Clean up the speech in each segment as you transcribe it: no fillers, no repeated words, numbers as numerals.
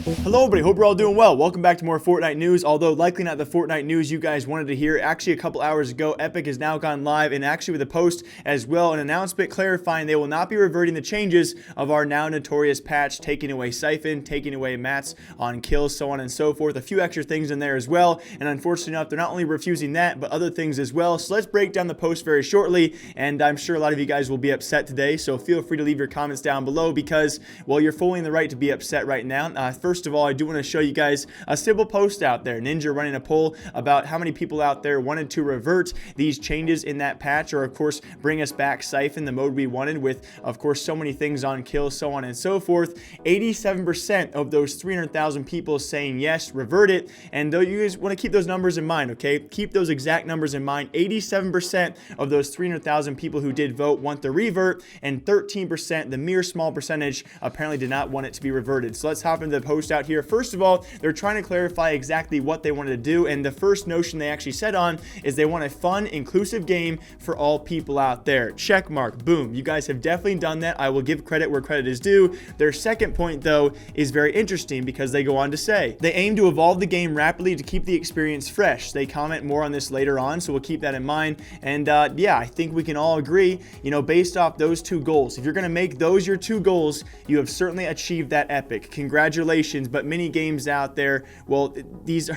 Hello everybody, hope you're all doing well. Welcome back to more Fortnite news, although likely not the Fortnite news you guys wanted to hear. Actually, a couple hours ago, Epic has now gone live, and actually with a post as well, an announcement clarifying they will not be reverting the changes of our now notorious patch, taking away Siphon, taking away mats on kills, so on and so forth. A few extra things in there as well, and unfortunately enough, they're not only refusing that, but other things as well. So let's break down the post very shortly, and I'm sure a lot of you guys will be upset today, so feel free to leave your comments down below because, well, you're fully in the right to be upset right now. First of all, I do want to show you guys a simple post out there. Ninja running a poll about how many people out there wanted to revert these changes in that patch, or of course bring us back Siphon, the mode we wanted, with of course so many things on kill, so on and so forth. 87% of those 300,000 people saying yes, revert it. And though you guys want to keep those numbers in mind, okay? Keep those exact numbers in mind. 87% of those 300,000 people who did vote want the revert, and 13%, the mere small percentage, apparently did not want it to be reverted. So let's hop into the post out here. First of all, they're trying to clarify exactly what they wanted to do, and the first notion they actually set on is they want a fun, inclusive game for all people out there. Check mark. Boom. You guys have definitely done that. I will give credit where credit is due. Their second point, though, is very interesting because they go on to say they aim to evolve the game rapidly to keep the experience fresh. They comment more on this later on, so we'll keep that in mind. And yeah, I think we can all agree, you know, based off those two goals, if you're going to make those your two goals, you have certainly achieved that epic. Congratulations. But many games out there, well, these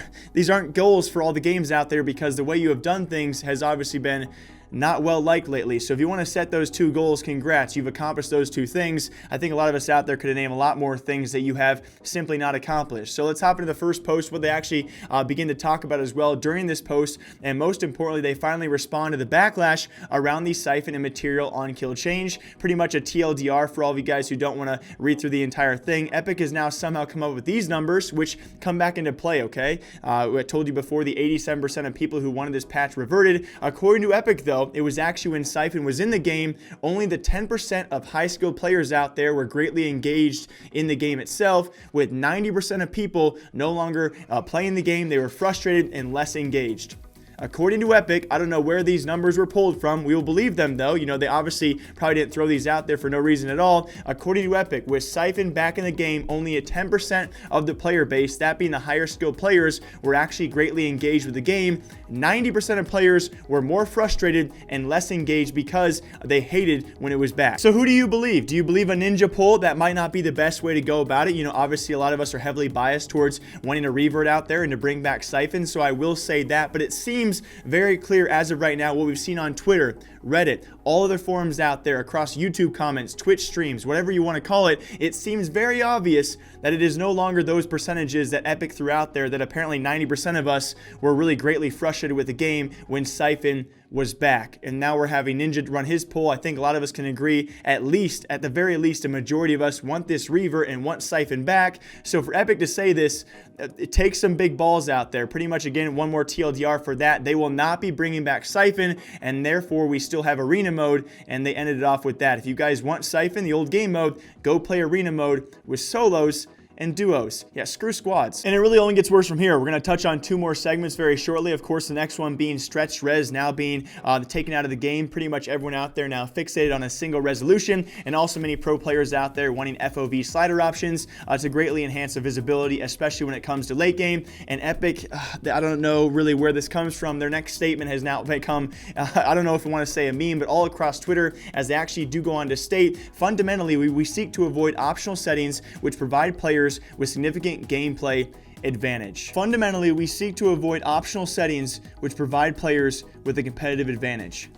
aren't goals for all the games out there because the way you have done things has obviously been not well liked lately. So if you want to set those two goals, congrats, you've accomplished those two things. I think a lot of us out there could name a lot more things that you have simply not accomplished. So let's hop into the first post, what they actually begin to talk about as well during this post, and most importantly, they finally respond to the backlash around the Siphon and material on kill change. Pretty much a TLDR for all of you guys who don't want to read through the entire thing. Epic has now somehow come up with these numbers, which come back into play, okay? I told you before, the 87% of people who wanted this patch reverted. According to Epic, though, it was actually when Siphon was in the game, only the 10% of high-skilled players out there were greatly engaged in the game itself, with 90% of people no longer playing the game. They were frustrated and less engaged. According to Epic, I don't know where these numbers were pulled from. We will believe them, though. You know, they obviously probably didn't throw these out there for no reason at all. According to Epic, with Siphon back in the game, only a 10% of the player base, that being the higher skilled players, were actually greatly engaged with the game. 90% of players were more frustrated and less engaged because they hated when it was back. So who do you believe? Do you believe a Ninja poll? That might not be the best way to go about it. You know, obviously a lot of us are heavily biased towards wanting to revert out there and to bring back Siphon, so I will say that, but it seems very clear as of right now, what we've seen on Twitter, Reddit, all other forums out there, across YouTube comments, Twitch streams, whatever you want to call it, it seems very obvious that it is no longer those percentages that Epic threw out there, that apparently 90% of us were really greatly frustrated with the game when Siphon was back. And now we're having Ninja run his poll. I think a lot of us can agree, at the very least, a majority of us want this revert and want Siphon back. So for Epic to say this, it takes some big balls out there. Pretty much, again, one more TLDR for that. They will not be bringing back Siphon, and therefore we still have arena mode, and they ended it off with that. If you guys want Siphon, the old game mode, go play arena mode with solos and duos. Yeah, screw squads. And it really only gets worse from here. We're going to touch on two more segments very shortly. Of course, the next one being stretched res now being taken out of the game. Pretty much everyone out there now fixated on a single resolution, and also many pro players out there wanting FOV slider options to greatly enhance the visibility, especially when it comes to late game. And Epic, I don't know really where this comes from. Their next statement has now become, I don't know if I want to say a meme, but all across Twitter, as they actually do go on to state, fundamentally, we seek to avoid optional settings which provide players with significant gameplay advantage. Fundamentally, we seek to avoid optional settings which provide players with a competitive advantage.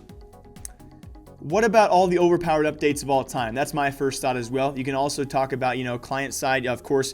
What about all the overpowered updates of all time? That's my first thought as well. You can also talk about, you know, client side, of course,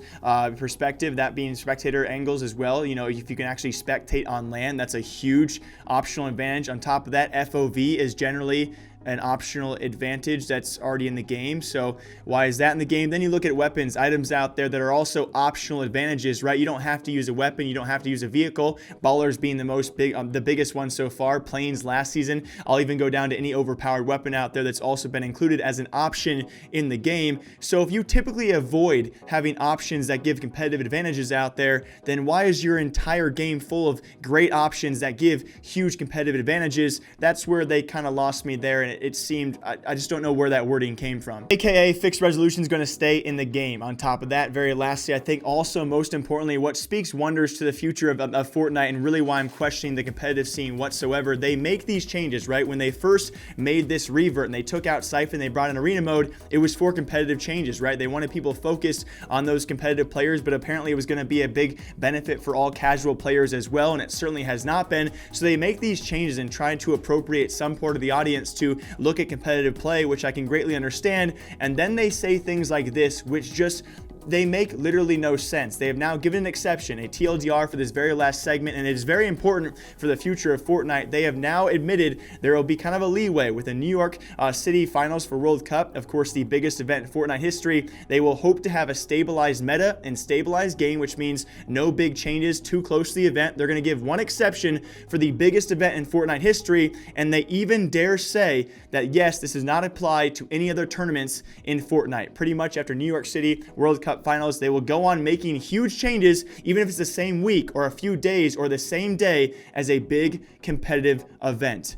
perspective, that being spectator angles as well. You know, if you can actually spectate on land, that's a huge optional advantage. On top of that, FOV is generally an optional advantage that's already in the game. So why is that in the game? Then you look at weapons, items out there that are also optional advantages, right? You don't have to use a weapon, you don't have to use a vehicle. Ballers being the biggest one so far. Planes last season. I'll even go down to any overpowered weapon out there that's also been included as an option in the game. So if you typically avoid having options that give competitive advantages out there, then why is your entire game full of great options that give huge competitive advantages? That's where they kind of lost me there, and it seemed, I just don't know where that wording came from. AKA fixed resolution is going to stay in the game. On top of that, very lastly, I think also most importantly, what speaks wonders to the future of Fortnite and really why I'm questioning the competitive scene whatsoever, they make these changes, right? When they first made this Revert and they took out Siphon, they brought in arena mode, it was for competitive changes, right? They wanted people focused on those competitive players, but apparently it was going to be a big benefit for all casual players as well, and it certainly has not been. So they make these changes and try to appropriate some part of the audience to look at competitive play, which I can greatly understand, and then they say things like this, which just they make literally no sense. They have now given an exception, a TLDR for this very last segment, and it is very important for the future of Fortnite. They have now admitted there will be kind of a leeway with the New York City Finals for World Cup, of course the biggest event in Fortnite history. They will hope to have a stabilized meta and stabilized game, which means no big changes too close to the event. They're going to give one exception for the biggest event in Fortnite history, and they even dare say that yes, this does not apply to any other tournaments in Fortnite. Pretty much after New York City World Cup Finals, they will go on making huge changes, even if it's the same week or a few days or the same day as a big competitive event.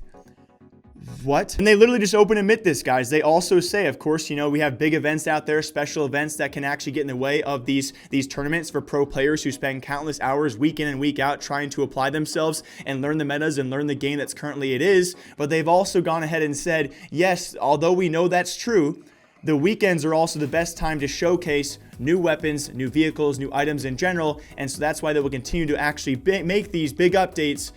What? And they literally just open and admit this, guys. They also say, of course, you know, we have big events out there, special events that can actually get in the way of these tournaments for pro players who spend countless hours week in and week out trying to apply themselves and learn the metas and learn the game that's currently it is. But they've also gone ahead and said, yes, although we know that's true, the weekends are also the best time to showcase new weapons, new vehicles, new items in general, and so that's why they will continue to actually make these big updates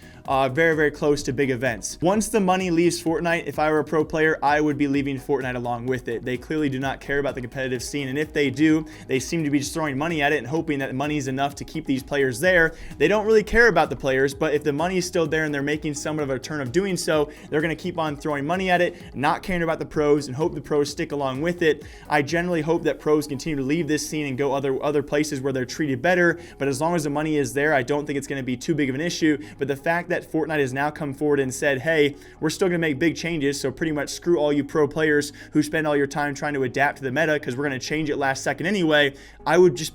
very, very close to big events. Once the money leaves Fortnite, if I were a pro player, I would be leaving Fortnite along with it. They clearly do not care about the competitive scene, and if they do, they seem to be just throwing money at it and hoping that money is enough to keep these players there. They don't really care about the players, but if the money is still there and they're making somewhat of a return of doing so, they're going to keep on throwing money at it, not caring about the pros, and hope the pros stick along with it. I generally hope that pros continue to leave this scene and go other places where they're treated better, but as long as the money is there, I don't think it's going to be too big of an issue. But the fact that Fortnite has now come forward and said, hey, we're still going to make big changes, so pretty much screw all you pro players who spend all your time trying to adapt to the meta because we're going to change it last second anyway, I would just...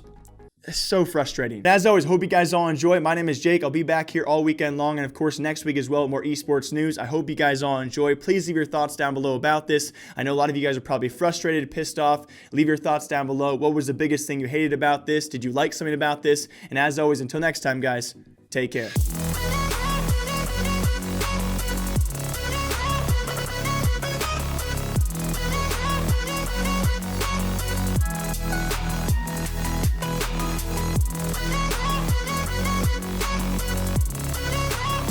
It's so frustrating. As always, hope you guys all enjoy. My name is Jake. I'll be back here all weekend long, and of course next week as well, more esports news. I hope you guys all enjoy. Please leave your thoughts down below about this. I know a lot of you guys are probably frustrated, pissed off. Leave your thoughts down below. What was the biggest thing you hated about this? Did you like something about this? And as always, until next time, guys, take care.